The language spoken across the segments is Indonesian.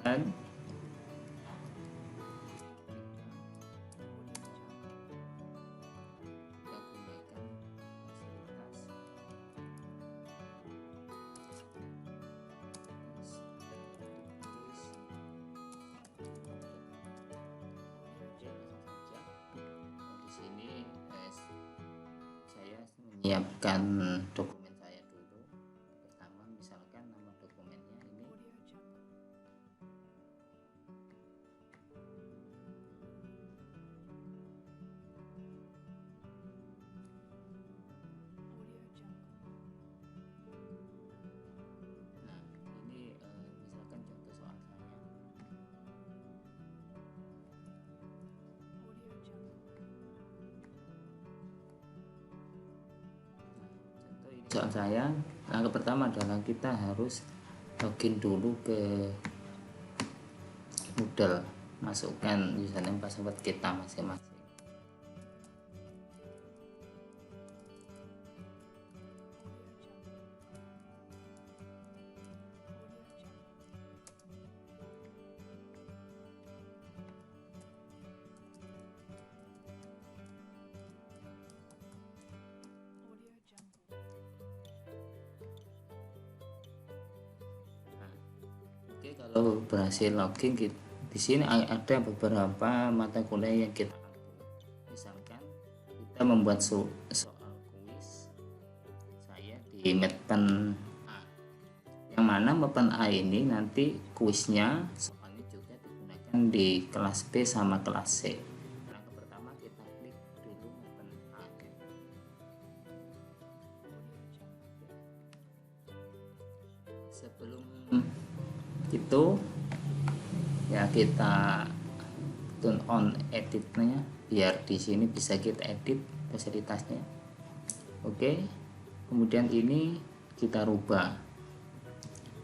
dan kita gunakan fasilitas di sini saya menyiapkan dokumen saya dulu. Pertama, misalkan nama dokumennya ini misalkan contoh soal saya. Contoh ini soal saya. Langkah pertama adalah kita harus login dulu ke Moodle, masukkan username password kita masing-masing. Oke, kalau berhasil login, di sini ada beberapa mata kuliah yang kita ambil. Misalkan kita membuat soal kuis saya di Medpen A, yang mana Medpen A ini nanti kuisnya soalnya juga digunakan di kelas B sama kelas C. Langkah pertama kita klik dulu Medpen A. Sebelum itu ya kita turn on editnya biar di sini bisa kita edit fasilitasnya. Oke, kemudian ini kita rubah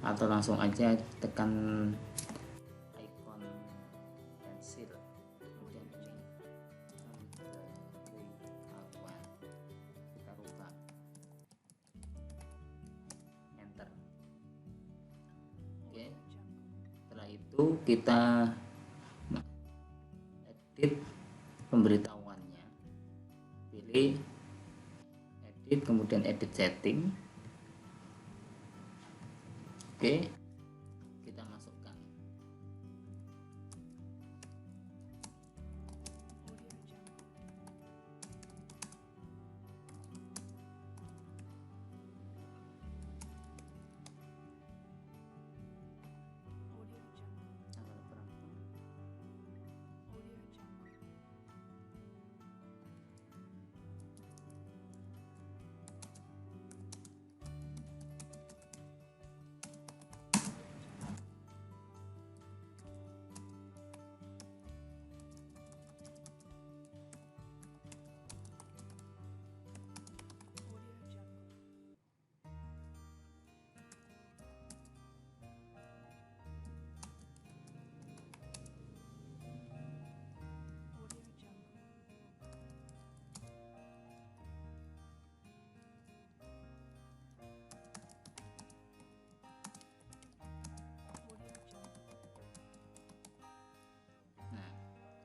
atau langsung aja tekan icon pensil, kemudian ini kita rubah, enter. Oke, setelah itu kita edit pemberitahuannya, pilih edit, kemudian edit setting. Oke, kita masukkan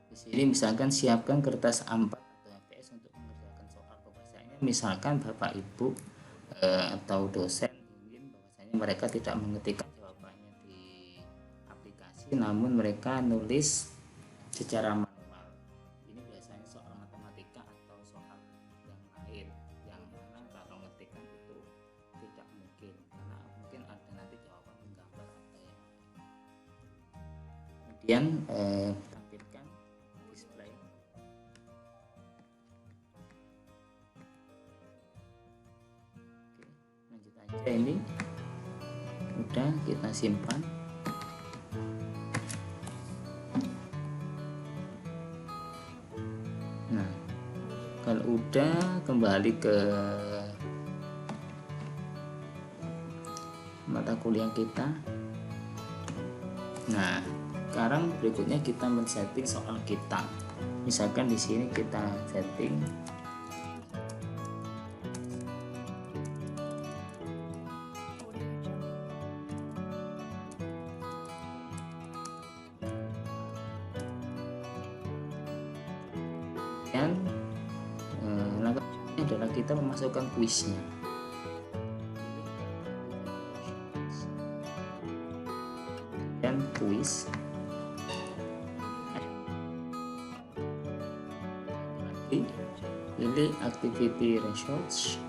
di sini. Misalkan siapkan kertas A4 atau HVS untuk mengerjakan soal bahwasanya misalkan Bapak Ibu atau dosen ingin bahwasanya mereka tidak mengetikkan jawabannya di aplikasi, namun mereka nulis secara manual. Ini biasanya soal matematika atau soal yang lain, yang mana kalau ngetikkan itu tidak mungkin karena mungkin ada nanti jawaban menggambar atau yang lain. Kemudian tampilkan display. Oke, lanjut aja, ini udah kita simpan. Nah, kalau udah kembali ke mata kuliah kita. Nah, sekarang berikutnya kita men-setting soal kita. Misalkan di sini kita setting Kemudian langkah berikutnya adalah kita memasukkan kuisnya. Kemudian kuis, pilih activity results,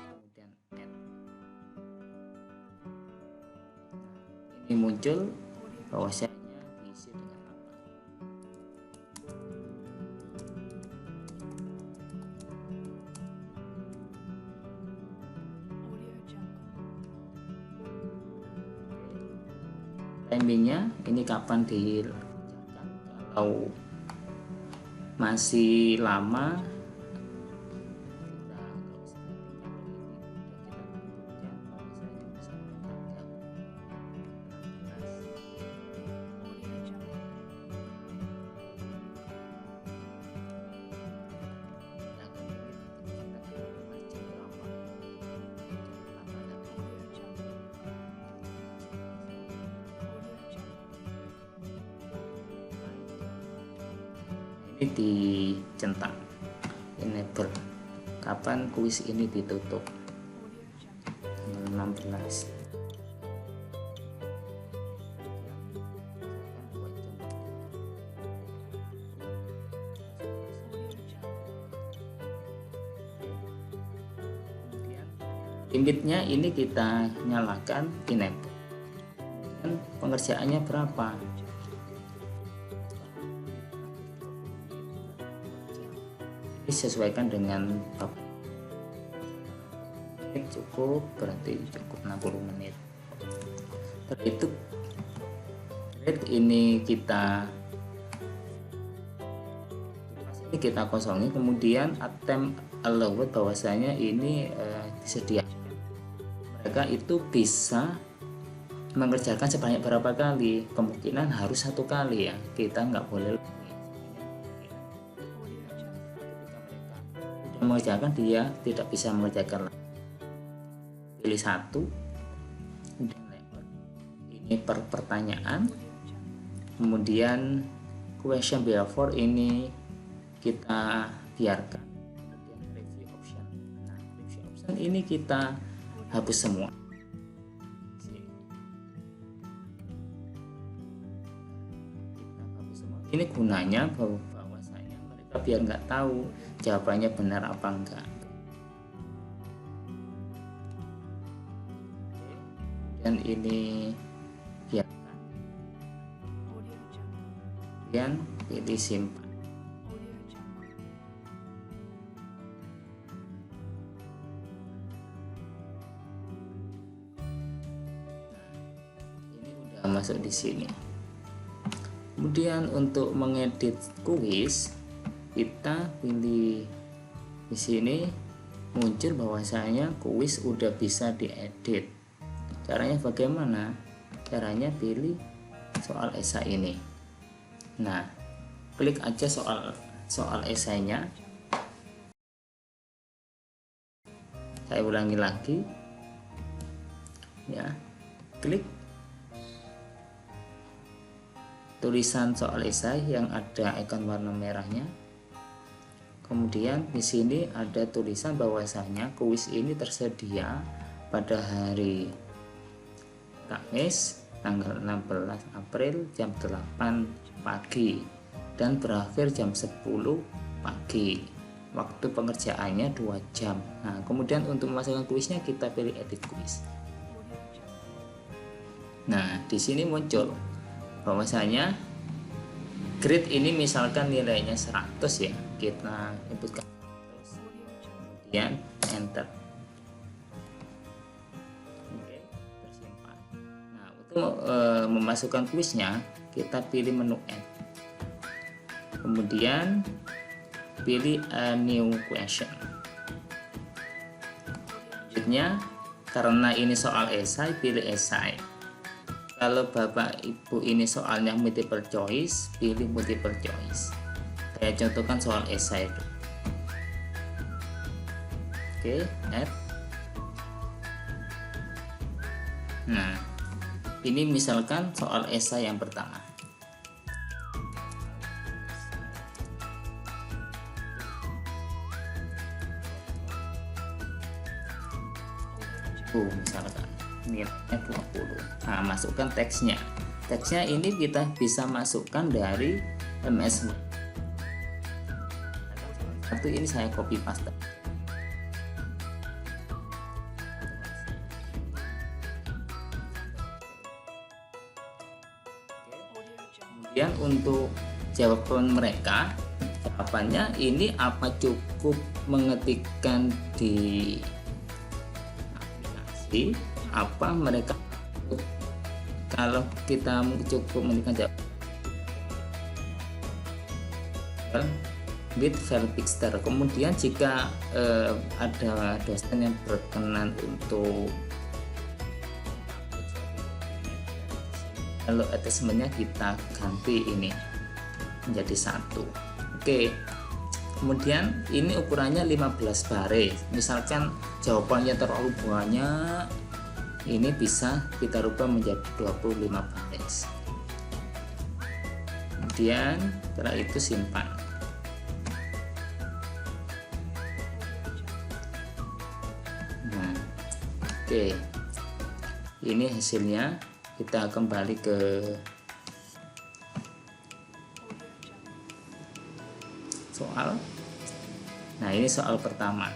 kemudian add. Ini muncul bahwasanya diisi dengan apa. Timingnya ini kapan dikerjakan. Kalau masih lama, ini dicentak enable kapan kuis ini ditutup, tanggal 16. Limitnya ini kita nyalakan enable. Dan pengerjaannya berapa? Disesuaikan dengan menit cukup, berarti cukup 60 menit. Setelah itu ini kita kosongi, kemudian attempt allowed bahwasanya ini disediakan mereka itu bisa mengerjakan sebanyak berapa kali, kemungkinan harus 1 kali ya, kita nggak boleh mengerjakan dia tidak bisa mengerjakan lagi. Pilih 1, ini per pertanyaan, kemudian question before ini kita biarkan, kemudian review option. Nah, review option ini kita hapus semua. Ini gunanya bahwasanya mereka biar nggak tahu jawabannya benar apa enggak. Dan ini biarkan, kemudian pilih simpan. Ini udah masuk di sini. Kemudian untuk mengedit kuis, kita pilih di sini, muncul bahwasanya kuis udah bisa diedit. Caranya bagaimana? Caranya pilih soal esai ini. Nah, klik aja soal esainya. Saya ulangi lagi ya, klik tulisan soal esai yang ada ikon warna merahnya. Kemudian di sini ada tulisan bahwasanya kuis ini tersedia pada hari Kamis tanggal 16 April jam 8 pagi dan berakhir jam 10 pagi. Waktu pengerjaannya 2 jam. Nah, kemudian untuk memasukkan kuisnya kita pilih edit kuis. Nah, di sini muncul bahwasanya grade ini misalkan nilainya 100 ya, kita inputkan 100, kemudian enter. Oke, tersimpan. Nah, untuk memasukkan kuisnya kita pilih menu add, kemudian pilih a new question. Selanjutnya, karena ini soal esai, pilih esai. Kalau Bapak Ibu ini soalnya multiple choice, pilih multiple choice. Saya contohkan soal esai itu. Oke, add. Nah, ini misalkan soal esai yang pertama. misalkan nilainya 20. Nah, masukkan teksnya. Teksnya ini kita bisa masukkan dari MS Word. Satu ini saya copy paste. Kemudian untuk jawaban mereka, jawabannya ini apa cukup mengetikkan di aplikasi, apa mereka kalau kita cukup mengetikkan jawaban with file pixter. Kemudian jika ada dosen yang berkenan untuk kalau attachmentnya kita ganti ini menjadi 1. Oke, kemudian ini ukurannya 15 baris. Misalkan jawabannya terlalu banyak, ini bisa kita rubah menjadi 25 baris. Kemudian setelah itu simpan. Nah, oke, ini hasilnya. Kita kembali ke soal. Nah, ini soal pertama.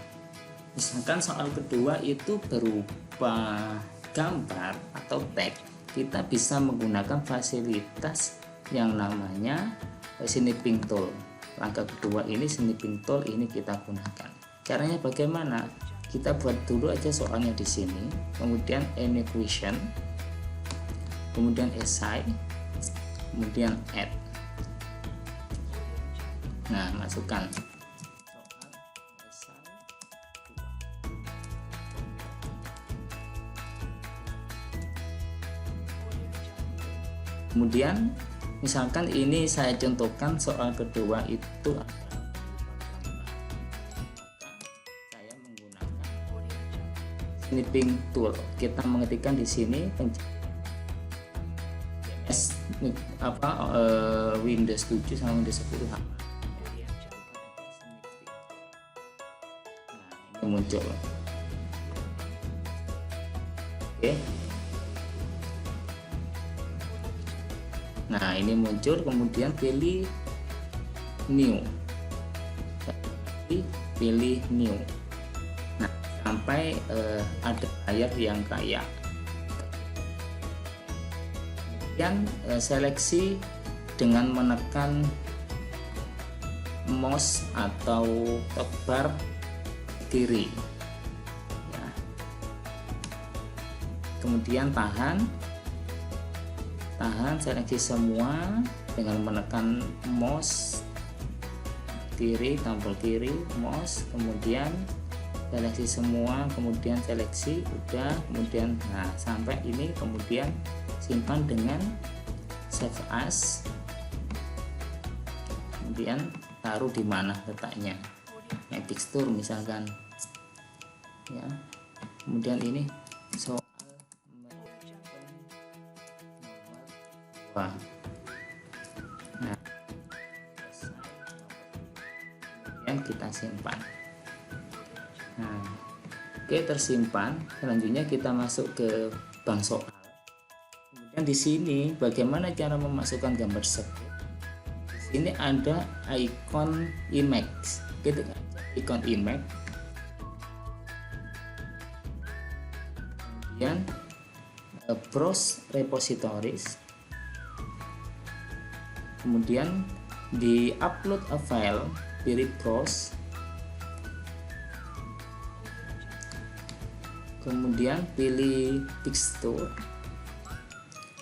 Misalkan soal kedua itu berupa gambar atau teks, kita bisa menggunakan fasilitas yang namanya snipping tool. Langkah kedua ini snipping tool ini kita gunakan. Caranya bagaimana? Kita buat dulu aja soalnya di sini, kemudian any question, kemudian essay, kemudian add. Nah, masukkan soal essay 2. Kemudian misalkan ini saya contohkan soal kedua itu adalah saya menggunakan snipping tool. Kita mengetikkan di sini Windows 7 sama Windows 10 sama. Nah, ini muncul. Oke. Nah, ini muncul, kemudian pilih new. Pilih new. Nah, sampai ada layar yang kayak. Kemudian seleksi dengan menekan mouse atau toolbar kiri ya. Kemudian tahan seleksi semua dengan menekan mouse kiri, tombol kiri mouse, kemudian seleksi semua, kemudian seleksi udah, kemudian nah sampai ini, kemudian simpan dengan save as, kemudian taruh di mana letaknya, tekstur misalkan ya. Kemudian ini soal nah, kemudian kita simpan. Nah, oke, tersimpan. Selanjutnya kita masuk ke bank soal. Kemudian di sini bagaimana cara memasukkan gambar tersebut? Di sini ada icon image. Kita icon image. Kemudian browse repositories. Kemudian di upload a file, pilih browse. Kemudian pilih pixture.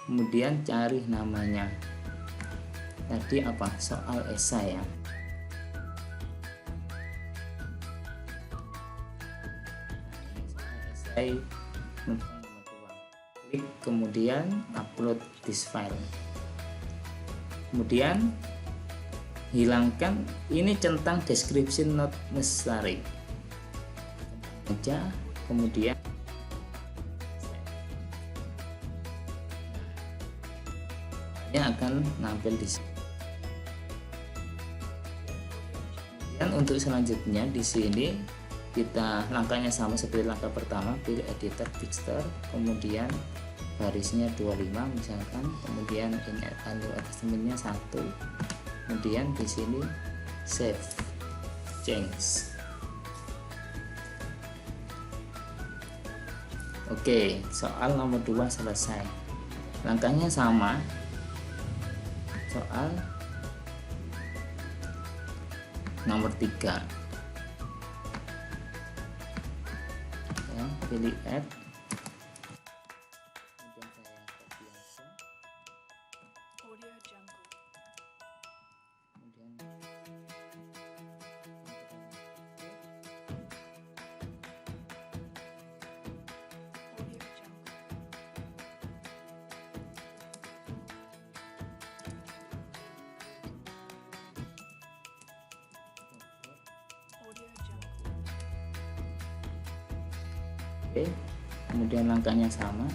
Kemudian cari namanya. Tadi apa? Soal esai ya. Soal esai nomor 2. Klik kemudian upload this file. Kemudian hilangkan ini centang description not necessary aja, kemudian akan nampil di sini. Dan untuk selanjutnya di sini kita langkahnya sama seperti langkah pertama, pilih editor fixture, kemudian barisnya 25 misalkan, kemudian ini attachmentnya 1, kemudian di sini save change. Oke, soal nomor 2 selesai. Langkahnya sama. Soal nomor 3. Ya, pilih add. Kemudian saya copy aja. Kemudian oke, kemudian langkahnya sama.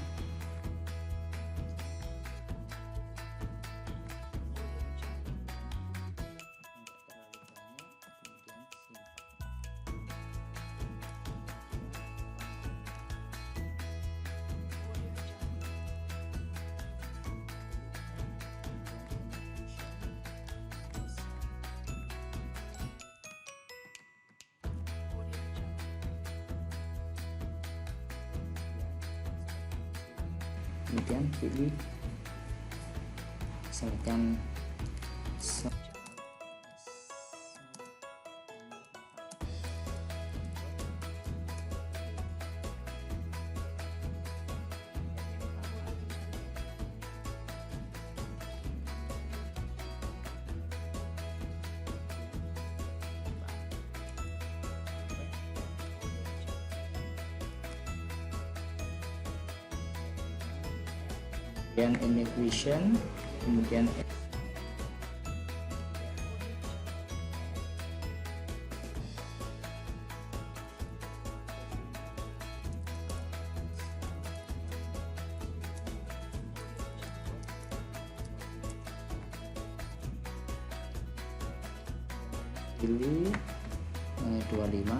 Kemudian pilih misalkan kemudian immigration, kemudian pilih 25.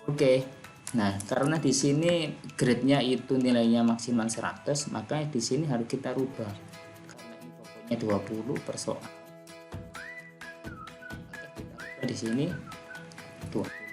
Oke. Nah, karena di sini grade-nya itu nilainya maksimal 100, maka di sini harus kita rubah. Karena ini pokoknya 20 per soal. Maka kita rubah di sini 20.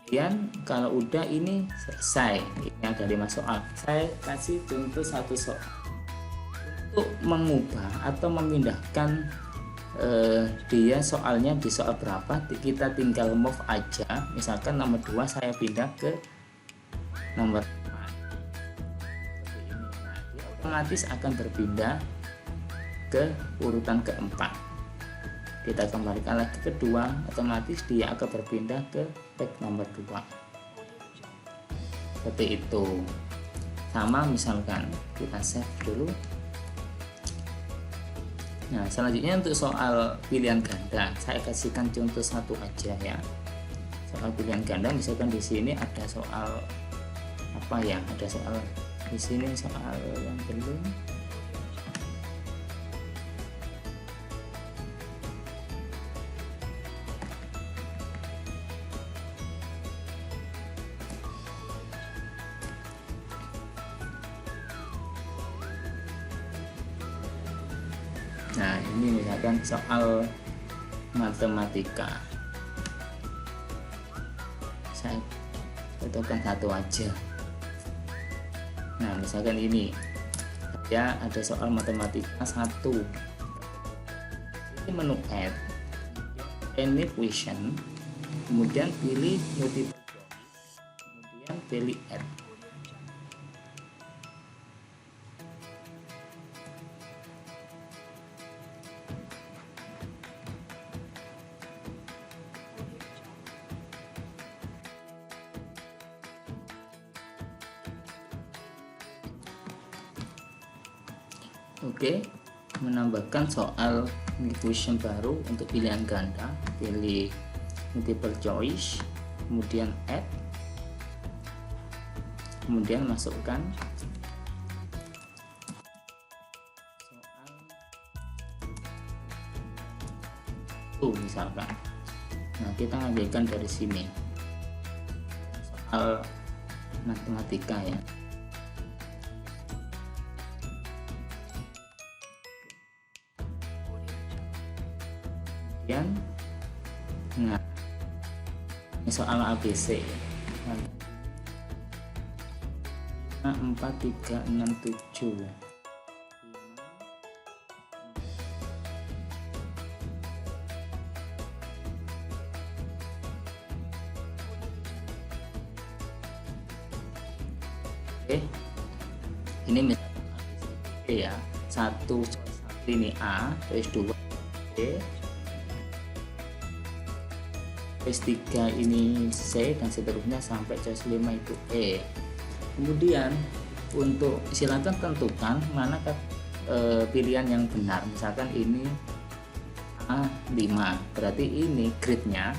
Kemudian kalau udah ini selesai, ini ada 5 soal. Saya kasih contoh satu soal untuk mengubah atau memindahkan dia soalnya di soal berapa, kita tinggal move aja. Misalkan nomor 2 saya pindah ke nomor 4 seperti ini. Nah, dia otomatis akan berpindah ke urutan keempat. Kita kembalikan lagi ke 2, otomatis dia akan berpindah ke tag nomor 2 seperti itu. Sama misalkan kita save dulu. Nah, selanjutnya untuk soal pilihan ganda, saya kasihkan contoh satu aja ya. Soal pilihan ganda, misalkan di sini ada soal apa ya, ada soal di sini soal yang belum. Nah, ini misalkan soal matematika, saya contohkan satu aja. Nah, misalkan ini ya, ada soal matematika 1. Ini menu add, any question, kemudian pilih multiple choice, kemudian pilih add. Oke, menambahkan soal question baru untuk pilihan ganda, pilih multiple choice, kemudian add, kemudian masukkan soal misalkan. Nah, kita ambilkan dari sini soal matematika ya. Kemudian, nah, ini soal ABC. 4, 3, 6, 7. Oke, ini misalkan ABC ya, satu ini A, terus 2 B, terus 3 ini C, dan seterusnya sampai choice 5 itu E. Kemudian untuk silakan tentukan mana pilihan yang benar. Misalkan ini A5, berarti ini grade-nya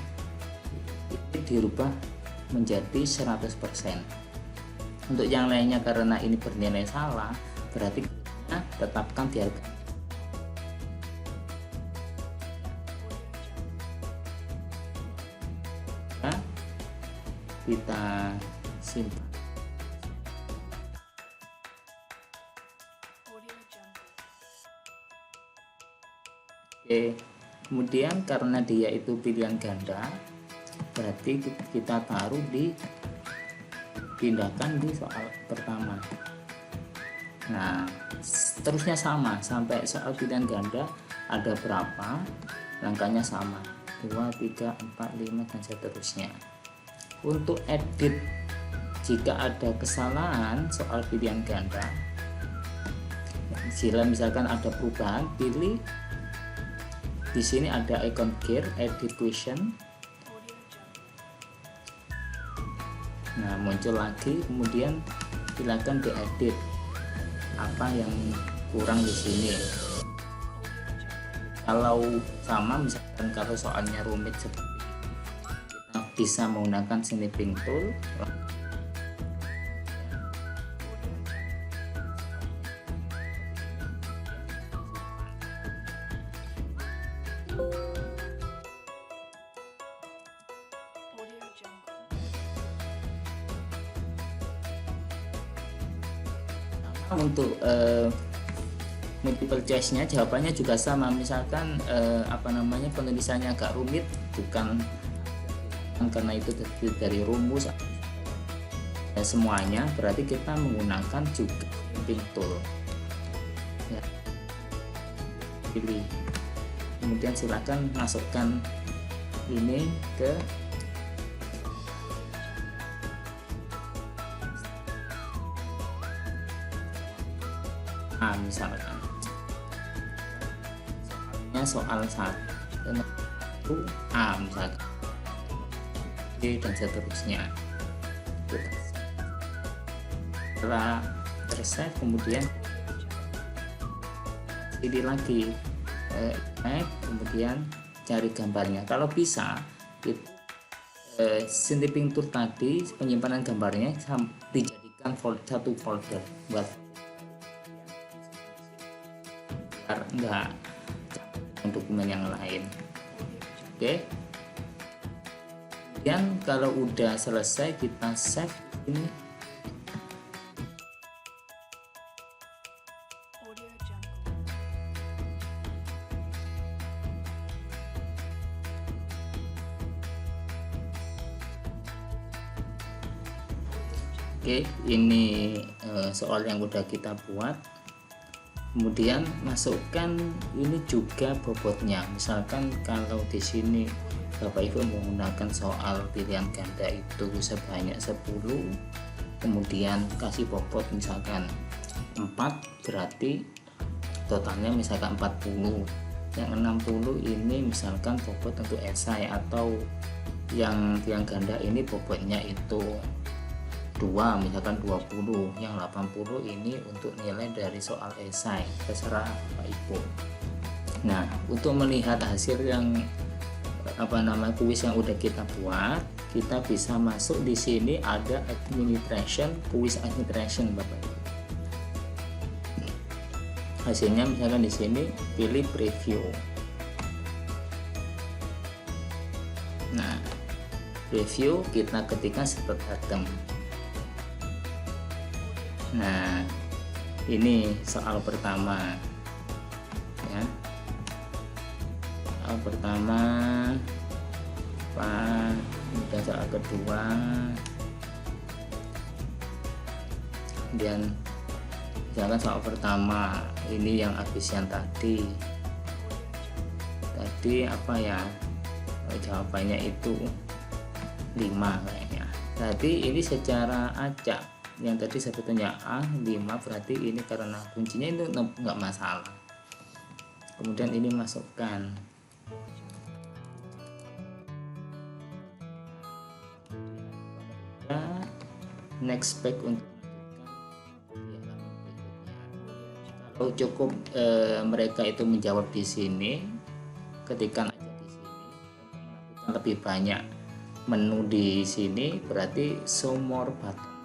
ini dirubah menjadi 100%. Untuk yang lainnya karena ini bernilai salah, berarti tetapkan di harga. Nah, kita simpan. Oke, kemudian karena dia itu pilihan ganda, berarti kita taruh di pindahkan di soal pertama. Nah, terusnya sama sampai soal pilihan ganda ada berapa, langkahnya sama, 2, 3, 4, 5 dan seterusnya. Untuk edit, jika ada kesalahan soal pilihan ganda, sila misalkan ada perubahan, pilih di sini ada icon gear, edit question. Nah, muncul lagi, kemudian silakan diedit apa yang kurang di sini. Kalau sama, misalkan kalau soalnya rumit seperti ini, kita bisa menggunakan snipping tool. Untuk multiple choice-nya jawabannya juga sama. Misalkan penulisannya agak rumit, bukan karena itu dari rumus semuanya, berarti kita menggunakan juga snipping tool ya. Pilih, kemudian silakan masukkan ini ke A, misalkan soalnya soal 1 A misalkan B dan seterusnya. Setelah terset, kemudian ini lagi kemudian cari gambarnya. Kalau bisa itu snipping tool tadi, penyimpanan gambarnya dijadikan satu folder buat enggak dokumen yang lain. Oke, kemudian kalau udah selesai kita save ini. Oke, ini soal yang udah kita buat. Kemudian masukkan ini juga bobotnya. Misalkan kalau di sini Bapak Ibu menggunakan soal pilihan ganda itu sebanyak 10, kemudian kasih bobot misalkan 4, berarti totalnya misalkan 40. Yang 60 ini misalkan bobot untuk esai, atau yang pilihan ganda ini bobotnya itu 2 misalkan 20, yang 80 ini untuk nilai dari soal esai, terserah Bapak Ibu. Nah, untuk melihat hasil yang kuis yang udah kita buat, kita bisa masuk di sini, ada administration, kuis administration Bapak Ibu. Hasilnya misalkan di sini pilih preview. Nah, preview kita ketikkan seperti item. Nah, ini soal pertama ya. Soal pertama kemudian soal kedua, kemudian misalkan soal pertama ini yang habis yang tadi apa ya, jawabannya itu 5 kayaknya. Tadi ini secara acak, yang tadi sebetulnya A 5, berarti ini karena kuncinya itu nggak masalah. Kemudian ini masukkan. Next back untuk melanjutkan. Kalau cukup mereka itu menjawab di sini, ketikkan aja di sini. Untuk melakukan lebih banyak menu di sini, berarti show more button,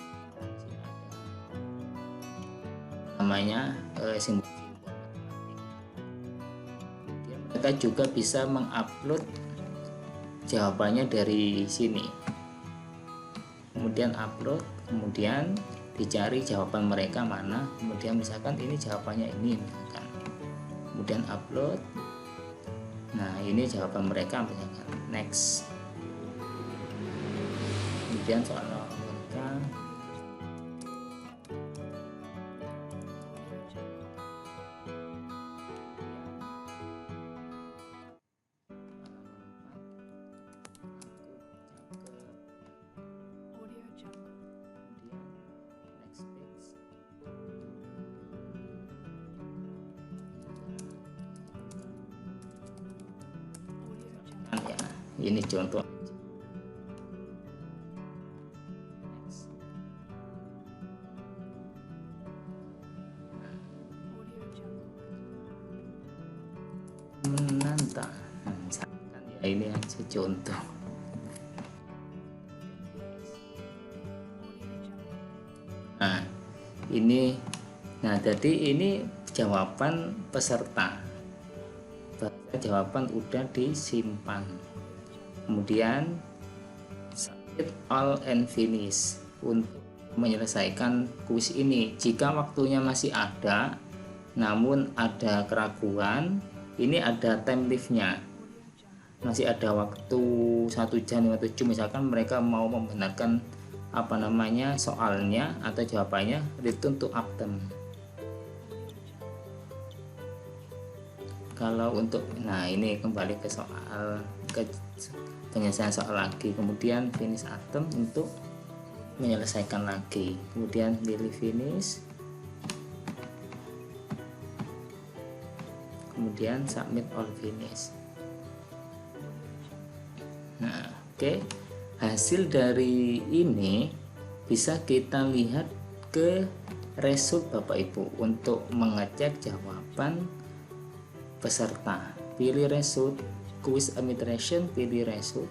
namanya simbol-simbol matematik. Kemudian mereka juga bisa mengupload jawabannya dari sini, kemudian upload, kemudian dicari jawaban mereka mana, kemudian misalkan ini jawabannya ini misalkan, kemudian upload. Nah, ini jawaban mereka misalkan, next. Kemudian soal mereka ya, ini contoh. Menantang, misalkan ya, ini aja contoh. Nah, ini, nah jadi ini jawaban peserta. Jawaban udah disimpan, kemudian submit all and finish untuk menyelesaikan kuis ini. Jika waktunya masih ada namun ada keraguan, ini ada time liftnya, masih ada waktu 1 jam 57, misalkan mereka mau membenarkan soalnya atau jawabannya, return to item. Kalau untuk, nah ini kembali ke soal, ke penyelesaian soal lagi, kemudian finish item untuk menyelesaikan lagi, kemudian pilih finish, kemudian submit all finish. Nah, oke. Hasil dari ini bisa kita lihat ke result Bapak Ibu untuk mengecek jawaban peserta. Pilih result, quiz administration, pilih result,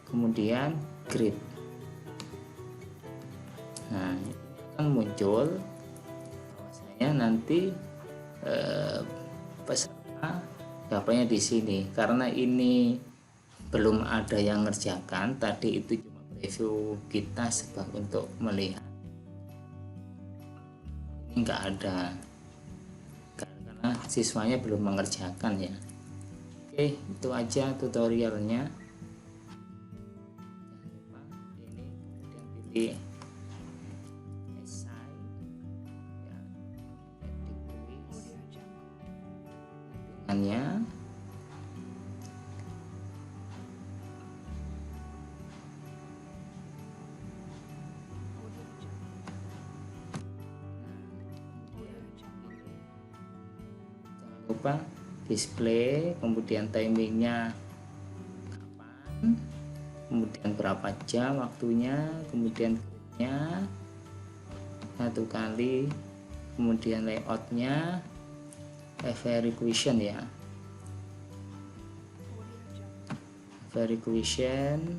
kemudian grade. Nah, ini akan muncul bahwasanya nanti peserta jawabannya di sini. Karena ini belum ada yang ngerjakan, tadi itu cuma preview kita sebagai untuk melihat. Ini enggak ada, karena siswanya belum mengerjakan ya. Oke, itu aja tutorialnya. Jangan lupa ini, kemudian pilih esai ya, edit quiz, nantikannya. Lupa display, kemudian timingnya kapan, kemudian berapa jam waktunya, kemudian nya 1 kali, kemudian layoutnya every question ya, every question,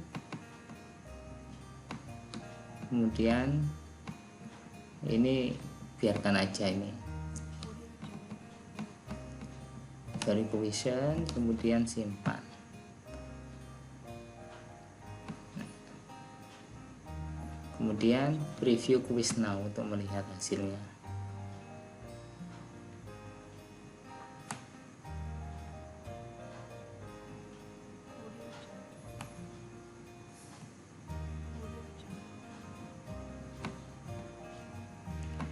kemudian ini biarkan aja, ini very question, kemudian simpan. Kemudian preview quiz now untuk melihat hasilnya.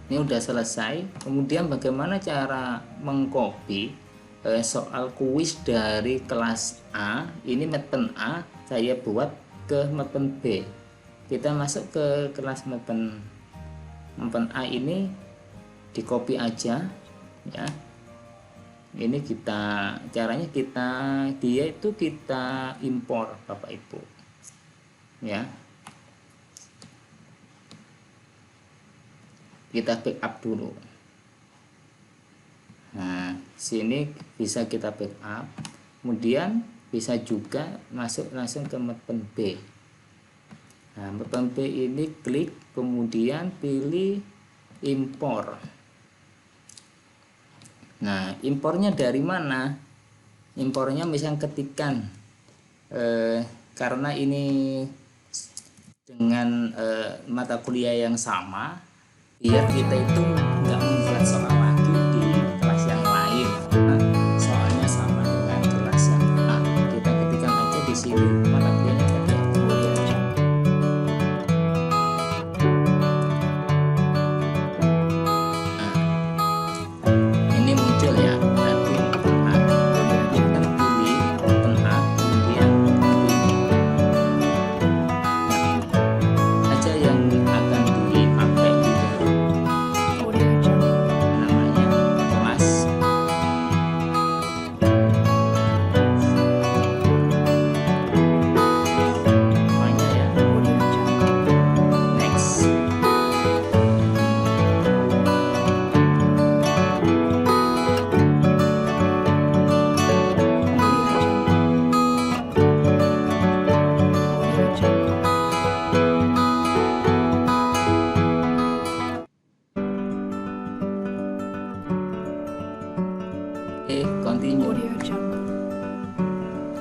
Ini udah selesai. Kemudian bagaimana cara mengcopy soal kuis dari kelas A, ini Matpen A, saya buat ke Matpen B. Kita masuk ke kelas Matpen A ini, di copy aja ya. Ini kita caranya, dia itu kita impor Bapak Ibu ya. Kita backup dulu. Nah, sini bisa kita backup. Kemudian bisa juga masuk langsung ke Matpen B. Nah, Matpen B ini klik, kemudian pilih impor. Nah, impornya dari mana? Impornya misalnya ketikan, karena ini dengan mata kuliah yang sama, biar kita itu nggak membuat soal lagi di kelas yang lain. Nah, soalnya sama dengan kelas yang A, kita ketikkan aja di sini mata kuliahnya tadi. Continue.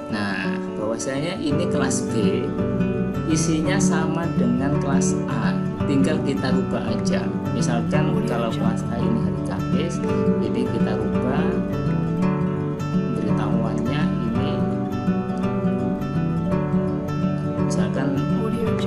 Nah, bahwasanya ini kelas B, isinya sama dengan kelas A, tinggal kita rubah aja. Misalkan kalau kelas A ini hari Kamis, ini kita rubah pemberitahuannya ini, misalkan itu hari A.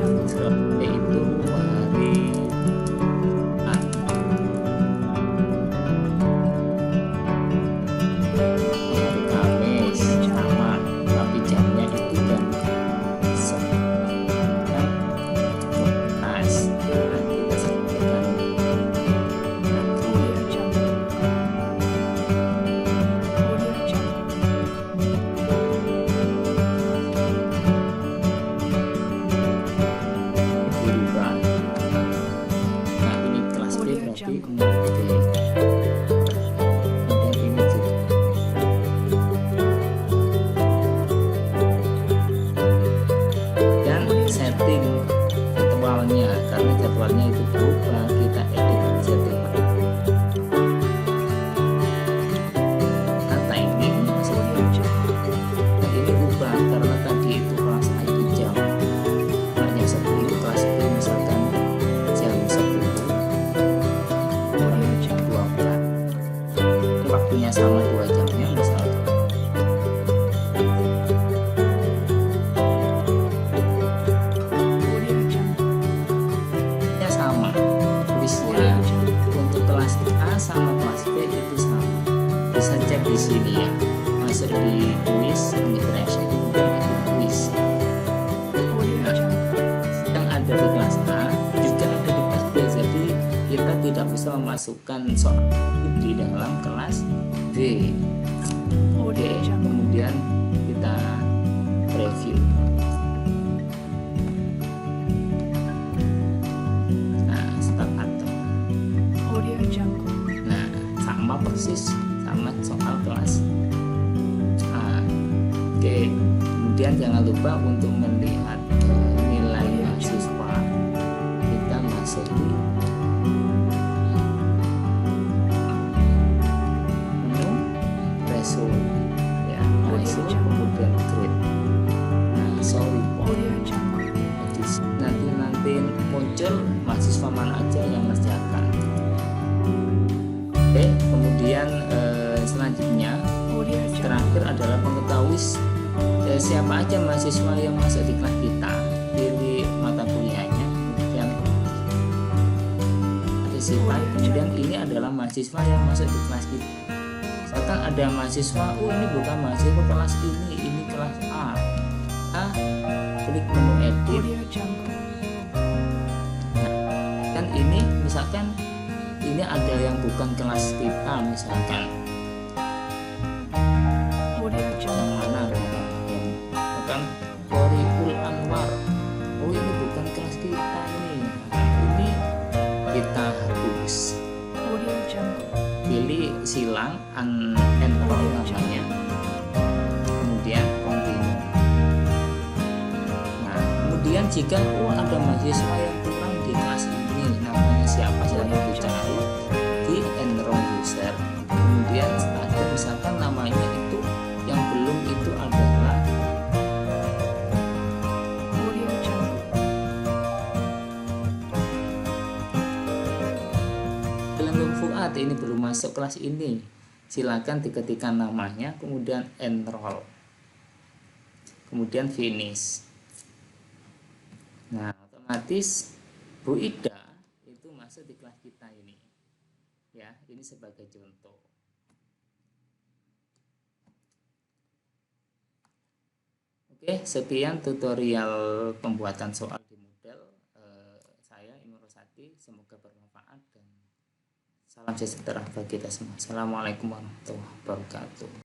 Karena jadwalnya itu berubah, kita edit setting. Timing ini ubah karena tadi itu kelas A itu jam 10, kelas B misalkan jam 10, jam 12, waktunya sama 2 jamnya misalkan. Sama kelas B itu sama, bisa cek di sini ya, masuk di quiz, interaksi, kemudian di quiz. Nah, yang ada di kelas A juga ada di kelas B, jadi kita tidak bisa memasukkan soal di dalam kelas B. Oke, kemudian kita review. mencoba untuk melihat nilai mahasiswa, kita masuk di menu result, ya, result, kemudian grade. Nah, sorry, nanti muncul mahasiswa mana aja yang mengerjakan. Oke, kemudian selanjutnya terakhir adalah mengetahui siapa aja mahasiswa yang masuk di kelas kita, pilih mata kuliahnya, kemudian partisipan, kemudian ini adalah mahasiswa yang masuk di kelas kita. Misalkan ada mahasiswa, ini bukan mahasiswa kelas ini kelas A. Nah, klik menu edit. Dan ini misalkan ini ada yang bukan kelas kita, misalkan yang mana misalkan Korikul Anwar, ini bukan kelas kita ini kita hapus, pilih silang enroll namanya, kemudian continue. Nah, kemudian jika ada mahasiswa yang kurang di kelas ini, namanya siapa, silahkan dicari di enroll user. Kemudian setelah itu misalkan namanya itu yang belum itu adalah Fuad, ini belum masuk kelas ini, silakan diketikkan namanya, kemudian enroll, kemudian finish. Nah, otomatis Bu Ida itu masuk di kelas kita ini, ya. Ini sebagai contoh. Oke, sekian tutorial pembuatan soal di Moodle. Saya Imam Rosati, semoga bermanfaat dan salam sejahtera bagi kita semua. Assalamualaikum warahmatullahi wabarakatuh.